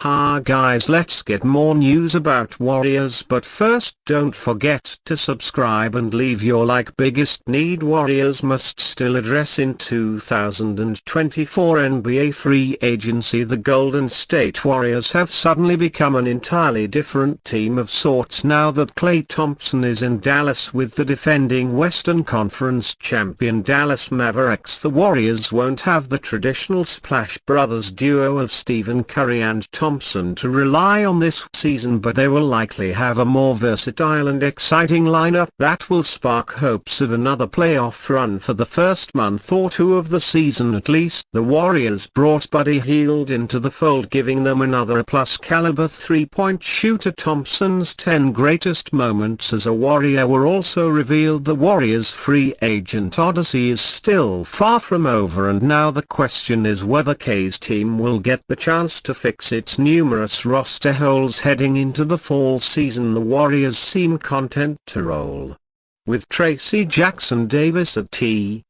Hi guys, let's get more news about Warriors, but first don't forget to subscribe and leave your like. Biggest need Warriors must still address in 2024 NBA free agency. The Golden State Warriors have suddenly become an entirely different team of sorts now that Klay Thompson is in Dallas with the defending Western Conference champion Dallas Mavericks. The Warriors won't have the traditional Splash Brothers duo of Stephen Curry and Thompson to rely on this season, but they will likely have a more versatile and exciting lineup that will spark hopes of another playoff run for the first month or two of the season at least. The Warriors brought Buddy Hield into the fold, giving them another plus-caliber three-point shooter. Thompson's 10 greatest moments as a Warrior were also revealed. The Warriors' free agent odyssey is still far from over, and now the question is whether K's team will get the chance to fix its numerous roster holes heading into the fall season. The Warriors seem content to roll with Tracy Jackson-Davis at T5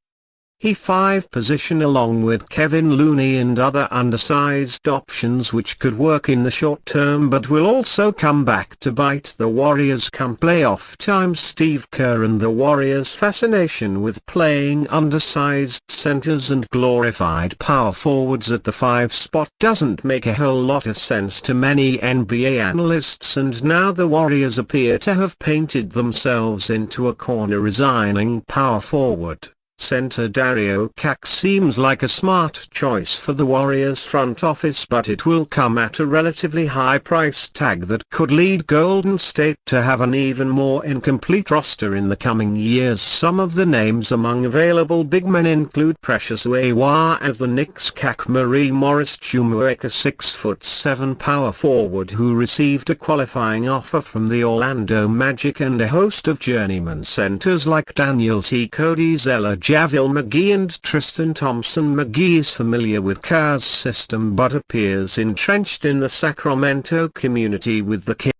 position along with Kevin Looney and other undersized options, which could work in the short term but will also come back to bite the Warriors come playoff time. Steve Kerr and the Warriors' fascination with playing undersized centers and glorified power forwards at the 5 spot doesn't make a whole lot of sense to many NBA analysts, and now the Warriors appear to have painted themselves into a corner. Resigning power forward center Dario Cac seems like a smart choice for the Warriors front office, but it will come at a relatively high price tag that could lead Golden State to have an even more incomplete roster in the coming years. Some of the names among available big men include Precious Achiuwa of the Knicks, Marie Morris Chumuake, a 6'7" power forward who received a qualifying offer from the Orlando Magic, and a host of journeyman centers like Daniel T. Cody Zeller, JaVale McGee and Tristan Thompson. McGee is familiar with Kerr's system but appears entrenched in the Sacramento community with the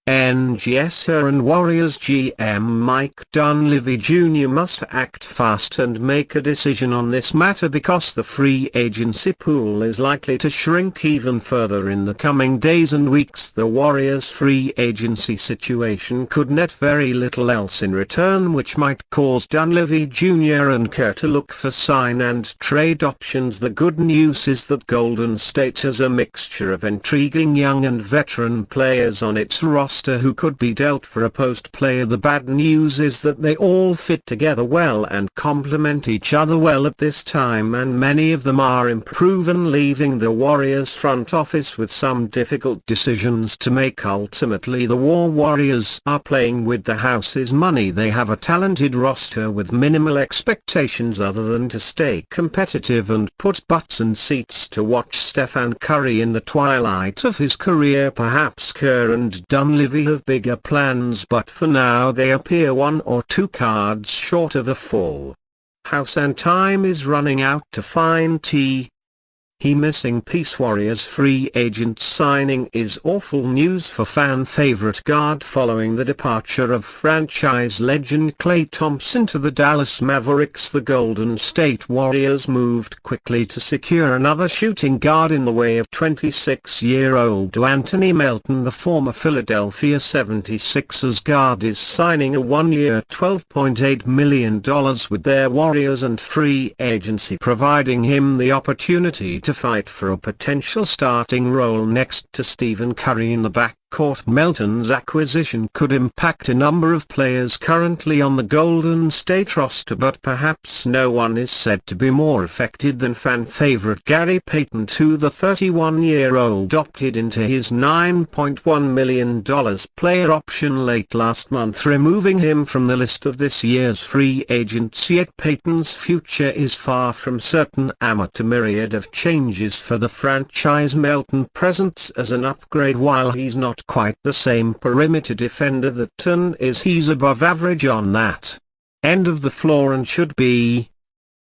NGSer, and Warriors GM Mike Dunleavy Jr. must act fast and make a decision on this matter because the free agency pool is likely to shrink even further in the coming days and weeks. The Warriors' free agency situation could net very little else in return, which might cause Dunleavy Jr. and Kerr to look for sign and trade options. The good news is that Golden State has a mixture of intriguing young and veteran players on its roster who could be dealt for a post player. The bad news is that they all fit together well and complement each other well at this time, and many of them are unproven, leaving the Warriors front office with some difficult decisions to make. Ultimately, the Warriors are playing with the house's money. They have a talented roster with minimal expectations other than to stay competitive and put butts in seats to watch Stephen Curry in the twilight of his career. Perhaps Kerr and Dunleavy have bigger plans, but for now they appear 1 or 2 cards short of a full house, and time is running out to find missing piece. Warriors free agent signing is awful news for fan favorite guard following the departure of franchise legend Klay Thompson to the Dallas Mavericks. The Golden State Warriors moved quickly to secure another shooting guard in the way of 26-year-old Anthony Melton. The former Philadelphia 76ers guard is signing a 1-year $12.8 million with their Warriors and free agency, providing him the opportunity to fight for a potential starting role next to Stephen Curry in the backcourt. Melton's acquisition could impact a number of players currently on the Golden State roster, but perhaps no one is said to be more affected than fan favorite Gary Payton II. The 31-year-old opted into his $9.1 million player option late last month, removing him from the list of this year's free agents. Yet Payton's future is far from certain. Amid a myriad of changes for the franchise, Melton presents as an upgrade. While he's not quite the same perimeter defender that Ton is, he's above average on that end of the floor and should be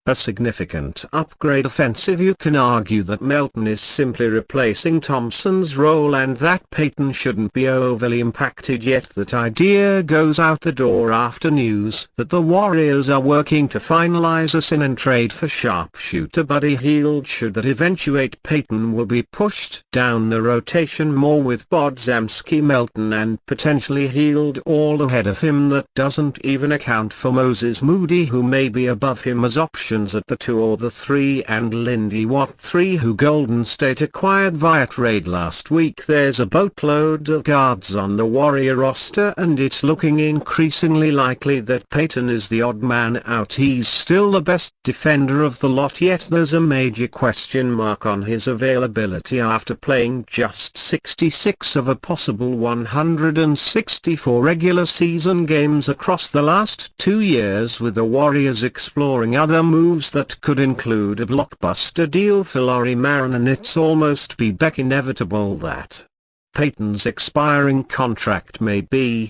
A significant upgrade offensive. You can argue that Melton is simply replacing Thompson's role and that Payton shouldn't be overly impacted, yet that idea goes out the door after news that the Warriors are working to finalize a sign and trade for sharpshooter Buddy Hield. Should that eventuate, Payton will be pushed down the rotation more with Podziemski, Melton and potentially Hield all ahead of him. That doesn't even account for Moses Moody, who may be above him as options at the 2 or the 3, and Lindy Watt 3, who Golden State acquired via trade last week. There's a boatload of guards on the Warrior roster and it's looking increasingly likely that Payton is the odd man out. He's still the best defender of the lot, yet there's a major question mark on his availability after playing just 66 of a possible 164 regular season games across the last 2 years, with the Warriors exploring other moves that could include a blockbuster deal for Lauri Markkanen. It's almost inevitable that Payton's expiring contract may be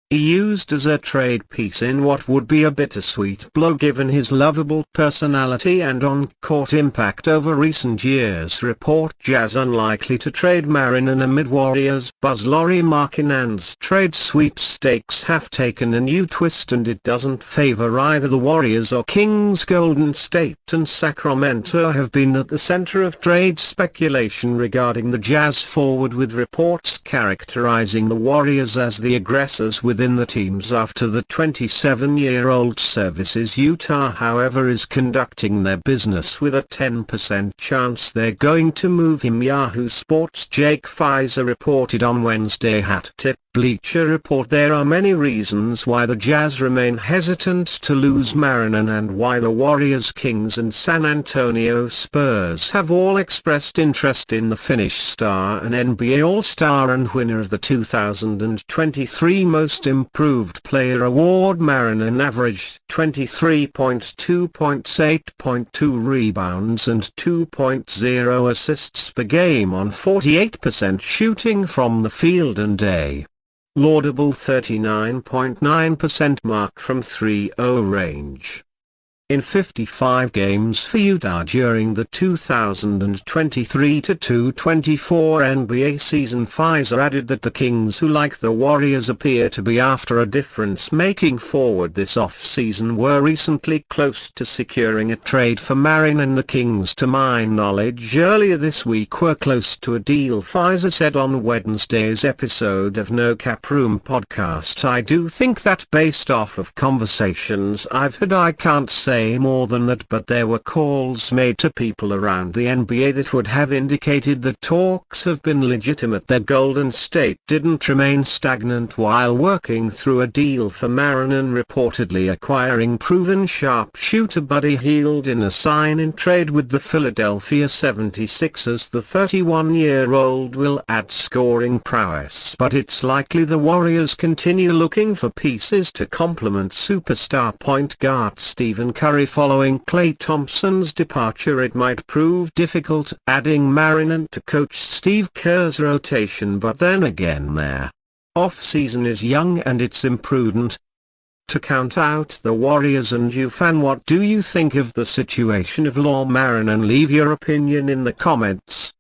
used as a trade piece in what would be a bittersweet blow given his lovable personality and on-court impact over recent years. Report: Jazz unlikely to trade Markkanen amid Warriors buzz. Lauri Markkanen's trade sweepstakes have taken a new twist and it doesn't favor either the Warriors or Kings. Golden State and Sacramento have been at the center of trade speculation regarding the Jazz forward, with reports characterizing the Warriors as the aggressors within the teams after the 27-year-old services. Utah, however, is conducting their business with a 10% chance they're going to move him. Yahoo Sports' Jake Pfizer reported on Wednesday. Hat tip: Bleacher Report. There are many reasons why the Jazz remain hesitant to lose Markkanen and why the Warriors, Kings and San Antonio Spurs have all expressed interest in the Finnish star and NBA All-Star and winner of the 2023 Most Improved Player Award. Markkanen averaged 23.2 points, 8.2 rebounds and 2.0 assists per game on 48% shooting from the field and a laudable 39.9% mark from 3-0 range. In 55 games for Utah during the 2023-24 NBA season, Pfizer added that the Kings, who like the Warriors appear to be after a difference-making forward this offseason, were recently close to securing a trade for Markkanen. The Kings, to my knowledge, earlier this week were close to a deal, Pfizer said on Wednesday's episode of No Cap Room podcast. I do think that based off of conversations I've had, I can't say more than that, but there were calls made to people around the NBA that would have indicated that talks have been legitimate. That Golden State didn't remain stagnant while working through a deal for Markkanen, reportedly acquiring proven sharpshooter Buddy Hield in a sign-in trade with the Philadelphia 76ers. The 31-year-old will add scoring prowess, but it's likely the Warriors continue looking for pieces to complement superstar point guard Stephen Curry. Following Klay Thompson's departure, it might prove difficult adding Markkanen to Coach Steve Kerr's rotation, but then again their off-season is young and it's imprudent to count out the Warriors. And you fan, what do you think of the situation of Lauri Markkanen? Leave your opinion in the comments.